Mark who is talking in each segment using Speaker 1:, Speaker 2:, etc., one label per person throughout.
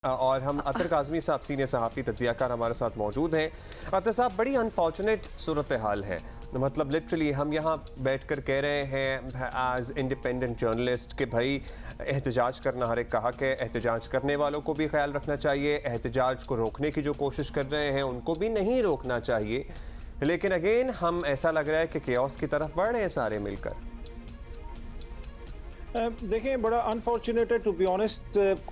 Speaker 1: और हम अतर काज़मी साहब सीनियर सहाफ़ी तज्ज़ियाकार हमारे साथ मौजूद हैं। अतर साहब, बड़ी अनफॉर्चुनेट सूरत हाल है। मतलब लिटरली हम यहाँ बैठ कर कह रहे हैं एज इंडिपेंडेंट जर्नलिस्ट कि भाई एहतजाज करना हर एक का हक है, एहतजाज करने वालों को भी ख्याल रखना चाहिए, एहतजाज को रोकने की जो कोशिश कर रहे हैं उनको भी नहीं रोकना चाहिए। लेकिन अगेन हम ऐसा लग रहा है कि केओस की तरफ बढ़ रहे हैं सारे मिलकर।
Speaker 2: देखें, बड़ा अनफॉर्चुनेट है टू बी ऑनेस्ट।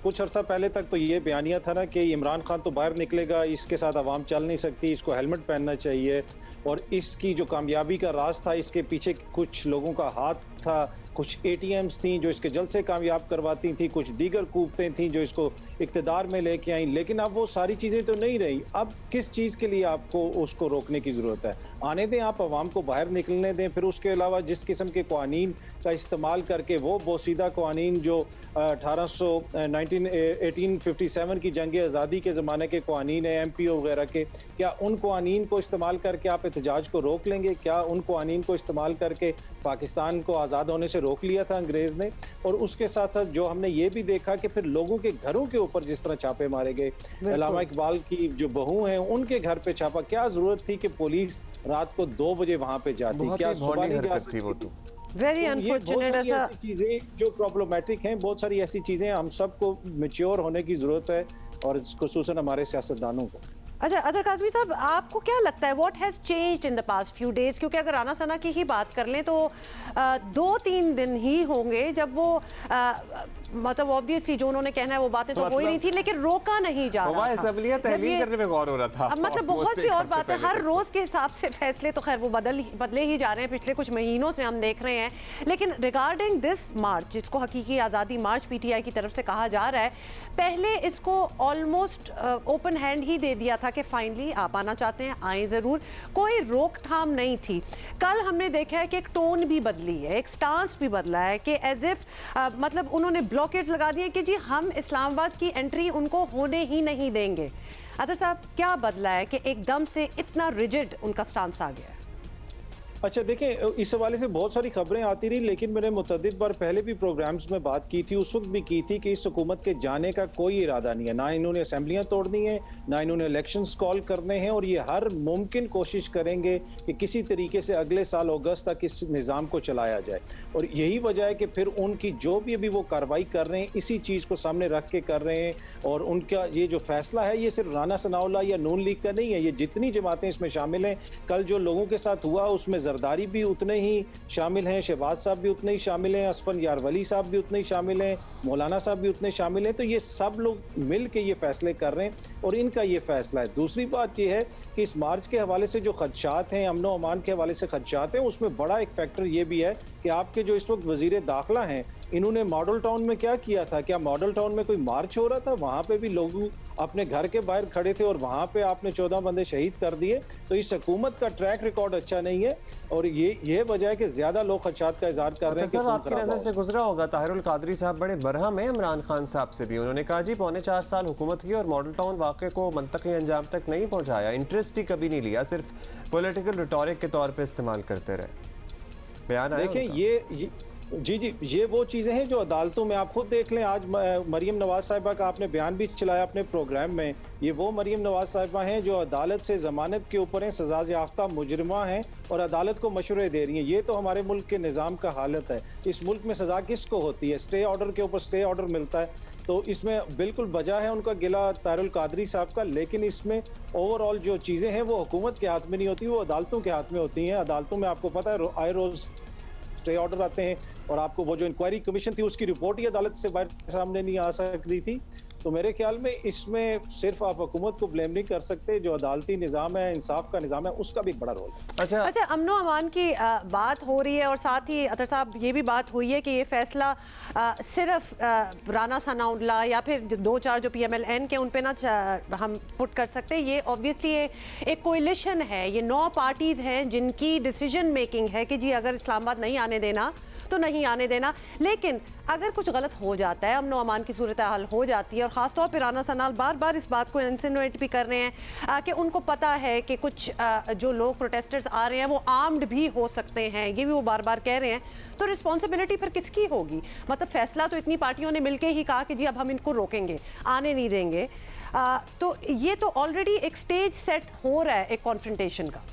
Speaker 2: कुछ अर्सा पहले तक तो ये बयानिया था ना कि इमरान खान तो बाहर निकलेगा, इसके साथ आवाम चल नहीं सकती, इसको हेलमेट पहनना चाहिए और इसकी जो कामयाबी का राज था इसके पीछे कुछ लोगों का हाथ था, कुछ ATMs थी जो इसके जल्द से कामयाब करवाती थी, कुछ दीगर कुव्वतें थी जो इसको इक़्तिदार में लेके आई। लेकिन अब वो सारी चीज़ें तो नहीं रही। अब किस चीज़ के लिए आपको उसको रोकने की ज़रूरत है? आने दें, आप आवाम को बाहर निकलने दें। फिर उसके अलावा जिस किस्म के क़वानीन का इस्तेमाल करके वो बोसीदा क़वानीन जो 1857 की जंग आज़ादी के ज़माने के क़वानीन है MPO वगैरह के, क्या उन क़वानीन को इस्तेमाल करके आप एहतजाज को रोक लेंगे? क्या उन क़वानीन को इस्तेमाल करके पाकिस्तान को आज़ाद होने से रोक लिया था अंग्रेज़ ने? और उसके साथ साथ जो हमने ये भी देखा कि फिर लोगों के घरों के ऊपर जिस तरह छापे मारे गए, अल्लामा इकबाल की जो बहू हैं उनके घर पे छापा, क्या जरूरत थी कि पुलिस रात को 2 बजे वहां पे जाती? क्या सुबह नहीं जा सकती?
Speaker 1: वो तो
Speaker 3: वेरी अनफॉर्चुनेट। ऐसा
Speaker 2: चीजें जो प्रॉब्लमेटिक हैं, बहुत सारी ऐसी चीजें हम सबको मैच्योर होने की जरूरत है और खुसूसन हमारे सियासतदानों को।
Speaker 3: अच्छा, अतर काज़मी साहब, आपको क्या लगता है what has changed in the past few days? क्योंकि अगर राना सना की ही बात कर लें तो 2-3 दिन ही होंगे जब वो मतलब ऑब्वियसली जो उन्होंने कहना है वो बातें तो हो ही नहीं थी, लेकिन रोका नहीं जा रहा था।
Speaker 1: असेंबलियां तहलील करने में गौर हो रहा था।
Speaker 3: मतलब बहुत सी और बातें, हर रोज के हिसाब से फैसले तो खैर वो बदले ही जा रहे हैं, पिछले कुछ महीनों से हम देख रहे हैं। लेकिन रिगार्डिंग दिस मार्च, जिसको हकीकी आज़ादी मार्च PTI की तरफ से कहा जा रहा है, पहले इसको ऑलमोस्ट ओपन हैंड ही दे दिया था कि फाइनली आप आना चाहते हैं आए ज़रूर, कोई रोकथाम नहीं थी। कल हमने देखा है कि एक टोन भी बदली है, एक स्टांस भी बदला है कि एज इफ मतलब उन्होंने ब्लॉकेट्स लगा दिए कि जी हम इस्लामाबाद की एंट्री उनको होने ही नहीं देंगे। अतर साहब, क्या बदला है कि एकदम से इतना रिजिड उनका स्टांस आ गया है?
Speaker 2: अच्छा देखें, इस हवाले से बहुत सारी खबरें आती रही, लेकिन मैंने मुतअद्दिद बार पहले भी प्रोग्राम्स में बात की थी, उस वक्त भी की थी कि इस हुकूमत के जाने का कोई इरादा नहीं है। ना इन्होंने असेंबलियां तोड़नी है, ना इन्होंने इलेक्शंस कॉल करने हैं, और ये हर मुमकिन कोशिश करेंगे कि किसी तरीके से अगले साल अगस्त तक इस निज़ाम को चलाया जाए। और यही वजह है कि फिर उनकी जो भी अभी वो कार्रवाई कर रहे हैं इसी चीज़ को सामने रख के कर रहे हैं। और उनका ये जो फैसला है ये सिर्फ राना सनाउल्लाह या नून लीग का नहीं है, ये जितनी जमातें इसमें शामिल हैं, कल जो लोगों के साथ हुआ उसमें जरदारी भी उतने ही शामिल हैं, शहबाज साहब भी उतने ही शामिल हैं, असफन यार वली साहब भी उतने ही शामिल हैं, मौलाना साहब भी उतने शामिल हैं। तो ये सब लोग मिल के ये फैसले कर रहे हैं और इनका ये फैसला है। दूसरी बात ये है कि इस मार्च के हवाले से जो खदशात हैं, अमन व अमान के हवाले से खदशात हैं, उसमें बड़ा एक फैक्टर ये भी है कि आपके जो इस वक्त वजीर दाखिला हैं, इन्होंने मॉडल टाउन में क्या किया था? क्या मॉडल टाउन में कोई मार्च हो रहा था? वहां पे भी लोग अपने घर के बाहर खड़े थे और वहां पे आपने 14 बंदे शहीद कर दिए। तो इस हुकूमत का ट्रैक रिकॉर्ड अच्छा नहीं है और ये वजह है कि ज्यादा लोग खदशात का इजहार कर रहे हैं।
Speaker 1: सर, आपकी नजर से गुजरा होगा ताहिरुल कादरी साहब बड़े बरहम है इमरान खान साहब से भी। उन्होंने कहा जी 4.25 साल हुकूमत की और मॉडल टाउन वाक़े को मंतकी अंजाम तक नहीं पहुंचाया, इंटरेस्ट ही कभी नहीं लिया, सिर्फ पॉलिटिकल रिटोरिक के तौर पर इस्तेमाल करते रहे। बयान आया
Speaker 2: देखें ये जी, ये वो चीज़ें हैं जो अदालतों में आप खुद देख लें। आज मरीम नवाज साहिबा का आपने बयान भी चलाया अपने प्रोग्राम में। ये वो मरीम नवाज साहिबा हैं जो अदालत से ज़मानत के ऊपर हैं, सजा याफ्ता मुजरिमा हैं और अदालत को मशवरे दे रही हैं। ये तो हमारे मुल्क के निज़ाम का हालत है। इस मुल्क में सज़ा किसको होती है? स्टे ऑर्डर के ऊपर स्टे ऑर्डर मिलता है। तो इसमें बिल्कुल बजा है उनका गिला ताहिरुल कादरी साहब का, लेकिन इसमें ओवरऑल जो चीज़ें हैं वो हुकूमत के हाथ में नहीं होती, वो अदालतों के हाथ में होती हैं। अदालतों में आपको पता है आए रोज़ स्टे ऑर्डर आते हैं और आपको वो जो इंक्वायरी कमीशन थी उसकी रिपोर्ट ही अदालत से बाहर सामने नहीं आ सकती थी। तो मेरे ख्याल में इसमें सिर्फ आप हुकूमत को ब्लेम नहीं कर सकते, जो अदालती निज़ाम है, इंसाफ का निज़ाम है, उसका भी एक बड़ा रोल है।
Speaker 3: अच्छा, अमनो अमान की बात हो रही है और साथ ही अतर साहब ये भी बात हुई है कि ये फैसला सिर्फ राना सनाउल्लाह या फिर 2-4 जो PMLN के उन पे ना हम पुट कर सकते। ये ऑब्वियसली एक कोalition है, ये 9 पार्टीज़ हैं जिनकी डिसीजन मेकिंग है कि जी अगर इस्लामाबाद नहीं आने देना तो नहीं आने देना। लेकिन अगर कुछ गलत हो जाता है, अमन व अमान की सूरत हाल हो जाती है और और ख़ासतौर पर राना सनाल बार बार इस बात को इंसिनुएट भी कर रहे हैं कि उनको पता है कि कुछ जो लोग प्रोटेस्टर्स आ रहे हैं वो आर्म्ड भी हो सकते हैं, ये भी वो बार बार कह रहे हैं। तो रिस्पॉन्सिबिलिटी फिर किसकी होगी? मतलब फैसला तो इतनी पार्टियों ने मिलकर ही कहा कि जी अब हम इनको रोकेंगे, आने नहीं देंगे। तो ये तो ऑलरेडी एक स्टेज सेट हो रहा है एक कॉन्फ्रंटेशन का।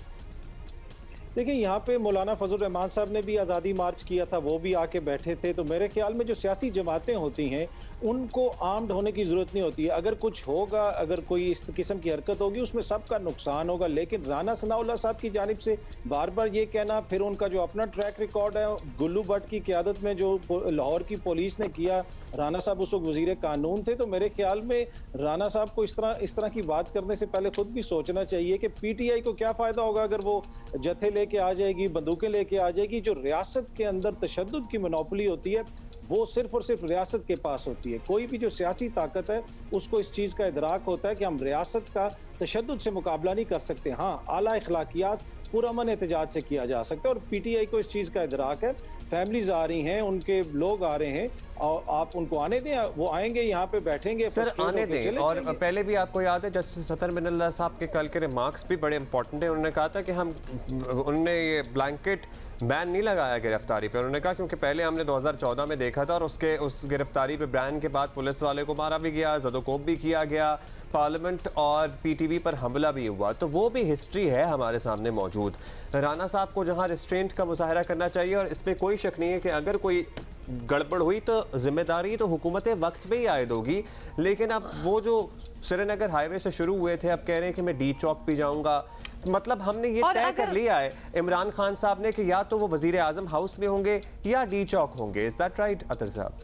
Speaker 2: देखिए, यहाँ पे मौलाना फजल रहमान साहब ने भी आज़ादी मार्च किया था, वो भी आके बैठे थे। तो मेरे ख्याल में जो सियासी जमातें होती हैं उनको आर्म्ड होने की ज़रूरत नहीं होती है। अगर कुछ होगा, अगर कोई इस किस्म की हरकत होगी, उसमें सबका नुकसान होगा। लेकिन राना सनाउल्लाह साहब की जानिब से बार बार ये कहना, फिर उनका जो अपना ट्रैक रिकॉर्ड है, गुल्लू भट्ट की क़यादत में जो लाहौर की पुलिस ने किया, राना साहब उस वक्त वज़ीर कानून थे। तो मेरे ख्याल में राना साहब को इस तरह की बात करने से पहले खुद भी सोचना चाहिए कि PTI को क्या फ़ायदा होगा अगर वो जत्थे लेके आ जाएगी, बंदूकें लेके आ जाएगी। जो रियासत के अंदर तशद्दुद की मोनोपोली होती है वो सिर्फ और सिर्फ रियासत के पास होती है। कोई भी जो सियासी ताकत है उसको इस चीज़ का इदराक होता है कि हम रियासत का तशद्दुद से मुकाबला नहीं कर सकते। हाँ, आला इखलाकियात पुरअमन एहतजाज से किया जा सकता है और PTI को इस चीज़ का इदराक है। फैमिलीज आ रही हैं, उनके लोग आ रहे हैं और आप उनको आने दें, वो आएंगे, यहाँ पे बैठेंगे,
Speaker 1: सर आने दें। और पहले भी आपको याद है जस्टिस सतर मिनल्ला साहब के कल के रिमार्क्स भी बड़े इंपॉर्टेंट है। उन्होंने कहा था कि उन्होंने ये ब्लैंकेट बैन नहीं लगाया गिरफ्तारी पे। उन्होंने कहा क्योंकि पहले हमने 2014 में देखा था और उस गिरफ्तारी पे बैन के बाद पुलिस वाले को मारा भी गया, ज़दोकोब भी किया गया, पार्लियामेंट और PTV पर हमला भी हुआ। तो वो भी हिस्ट्री है हमारे सामने मौजूद। राना साहब को जहाँ रिस्ट्रेंट का मुजाहरा करना चाहिए और इसमें कोई शक नहीं है कि अगर कोई गड़बड़ हुई तो जिम्मेदारी तो हुकूमत वक्त पे ही आयद होगी। लेकिन अब वो जो श्रीनगर हाईवे से शुरू हुए थे, अब कह रहे हैं कि मैं D चौक भी जाऊंगा। मतलब हमने ये तय कर लिया है इमरान खान साहब ने कि या तो वो वजीर आजम हाउस में होंगे या D चौक होंगे। इज दैट राइट अतर साहब?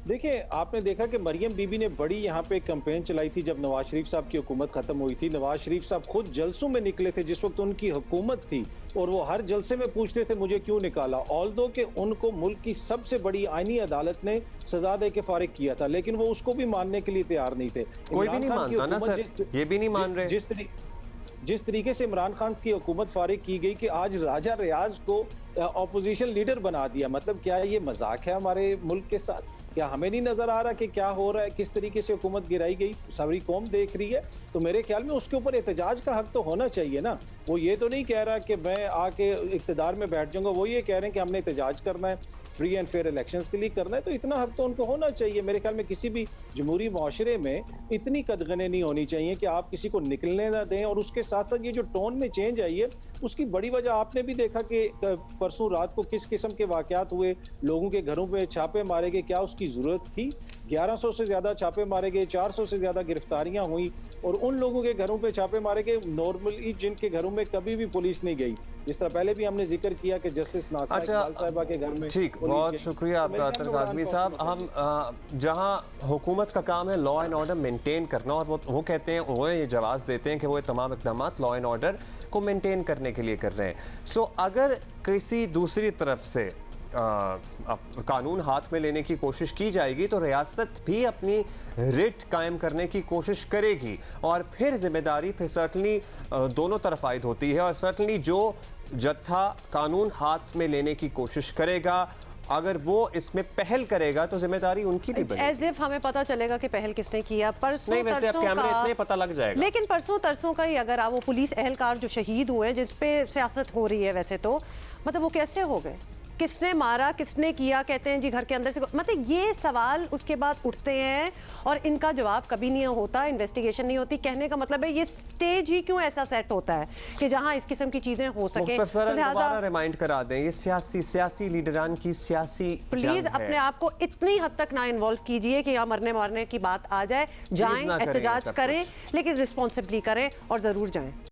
Speaker 2: देखिए, आपने देखा कि मरियम बीबी ने बड़ी यहाँ पे कैंपेन चलाई थी जब नवाज शरीफ साहब की हुकूमत खत्म हुई थी। नवाज शरीफ साहब खुद जलसों में निकले थे जिस वक्त उनकी हुकूमत थी और वो हर जलसे में पूछते थे मुझे क्यों निकाला। ऑल्दो कि उनको मुल्क की सबसे बड़ी आईनी अदालत ने सजा दे के फारिग किया था, लेकिन वो उसको भी मानने के लिए तैयार नहीं थे।
Speaker 1: कोई भी नहीं मानता ना सर, ये भी नहीं मान रहे।
Speaker 2: जिस तरीके से इमरान खान की हुकूमत फारिग की गई कि आज राजा रियाज को ऑपोजिशन लीडर बना दिया। मतलब क्या ये मजाक है हमारे मुल्क के साथ? क्या हमें नहीं नजर आ रहा कि क्या हो रहा है, किस तरीके से हुकूमत गिराई गई? सारी कौम देख रही है। तो मेरे ख्याल में उसके ऊपर एहतजाज का हक तो होना चाहिए ना। वो ये तो नहीं कह रहा कि मैं आके इक़्तिदार में बैठ जाऊंगा, वो ये कह रहे हैं कि हमने एहतजाज करना है, फ्री एंड फेयर इलेक्शंस के लिए करना है। तो इतना हक तो उनको होना चाहिए। मेरे ख्याल में किसी भी जमहूरी माशरे में इतनी कदगने नहीं होनी चाहिए कि आप किसी को निकलने ना दें। और उसके साथ साथ ये जो टोन में चेंज आई है उसकी बड़ी वजह आपने भी देखा कि परसों रात को किस किस्म के वाकयात हुए, लोगों के घरों पे छापे मारे गए। क्या उसकी ज़रूरत थी? 1100 से ज़्यादा छापे मारे गए, 400 से ज़्यादा गिरफ्तारियां हुई और उन लोगों के घरों पे छापे मारे गए नॉर्मली जिनके घरों में कभी भी पुलिस नहीं गई। जिस तरह पहले भी हमने जिक्र किया कि जस्टिस नासिर इकबाल साहिबा के घर में।
Speaker 1: ठीक, बहुत शुक्रिया आपका अतर काज़मी साहब। हम जहां हुकूमत का काम है लॉ एंड ऑर्डर मेंटेन करना और वो कहते हैं, वो ये जवाब देते हैं कि वो तमाम इक़दाम लॉ एंड ऑर्डर को मेंटेन करने के लिए कर रहे हैं। सो अगर किसी दूसरी तरफ से कानून हाथ में लेने की कोशिश की जाएगी तो रियासत भी अपनी रिट कायम करने की कोशिश करेगी और फिर जिम्मेदारी फिर सर्टनली दोनों तरफ आयद होती है। और सर्टनली जो जत्था कानून हाथ में लेने की कोशिश करेगा, अगर वो इसमें पहल करेगा तो जिम्मेदारी उनकी भी बनेगी।
Speaker 3: एज इफ हमें पता चलेगा कि पहल किसने किया। परसों
Speaker 1: नहीं, वैसे अब कैमरे इतने पता लग जाएगा।
Speaker 3: लेकिन परसों तरसों का ही अगर आप वो पुलिस एहलकार जो शहीद हुए जिस पे सियासत हो रही है, वैसे तो मतलब वो कैसे हो गए, किसने मारा, किसने किया? कहते हैं जी घर के अंदर से। मतलब ये सवाल उसके बाद उठते हैं और इनका जवाब कभी नहीं होता, इन्वेस्टिगेशन नहीं होती। कहने का मतलब है ये स्टेज ही क्यों ऐसा सेट होता है कि जहां इस किस्म की चीजें हो सके।
Speaker 1: दोबारा रिमाइंड करा दें, ये सियासी लीडरान की सियासी
Speaker 3: प्लीज अपने आप को इतनी हद तक ना इन्वॉल्व कीजिए कि यहाँ मरने मारने की बात आ जाए। जाएं, एहतजाज करें, लेकिन रिस्पॉन्सिबली करें और जरूर जाएं।